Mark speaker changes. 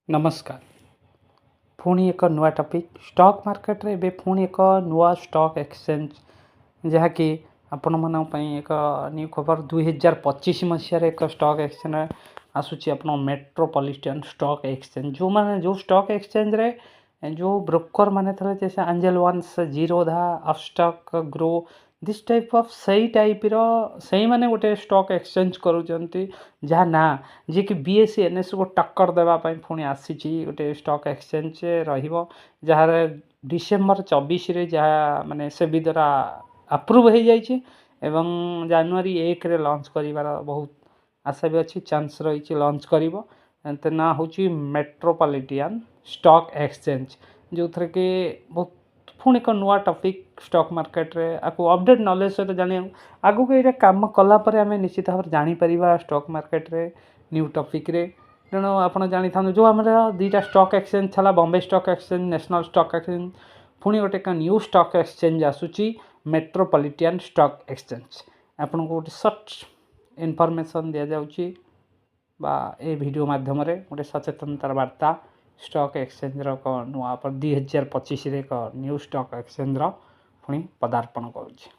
Speaker 1: नमस्कार पुणी एक नुआ टॉपिक स्टॉक मार्केट रे पुणी एक नुआ स्टॉक एक्सचेंज जहाँकि आपण मन एक न्यू खबर 2025 मसीह एक स्टॉक एक्सचेंज आसूची आपण मेट्रोपॉलिटन स्टॉक एक्सचेंज जो स्टॉक एक्सचेंज रे जो ब्रोकर माने थे जैसे Angel One Zerodha Upstox Groww this type of सही टाइप रो सही माने गोटे स्टॉक एक्सचेंज करूचंती जहाँ ना जी कि बीएसई एनएस को टक्कर देवा पुणी आसी गोटे स्टॉक एक्सचेंज रहिबो जार डिसेम्बर 24 रे जहाँ माने सेबी द्वारा अप्रूव हो जाइए एवं जनवरी 1 रे लॉन्च करिवार बहुत आशा भी अच्छी चांस रही लॉन्च करिवो एंते ना होची मेट्रोपॉलिटन स्टॉक एक्सचेंज जो थरे के बहुत पुणी एक नुआ टॉपिक स्टॉक मार्केट रे आपको अपडेट नॉलेज सहित जानी आगु को ये काम कला परे आमे निश्चित भाव जानी परिबा स्टॉक मार्केट रे न्यू टॉपिक रे तेणु आपण जानी था जो आम दुईटा स्टॉक एक्सचेंज था Bombay stock exchange national stock exchange पुणी गोटे न्यू स्टॉक एक्सचेंज आसूची मेट्रोपॉलिटन स्टॉक एक्सचेंज आपन को गोटे सर्ट इनफॉरमेशन दिया जाउची बा ए वीडियो माध्यम रे गोटे सचेतनतार वार्ता स्टॉक एक्सचेंज नुआ पर 2025 रे एक न्यू स्टॉक एक्सचेंज पुणी पदार्पण करुच्छे।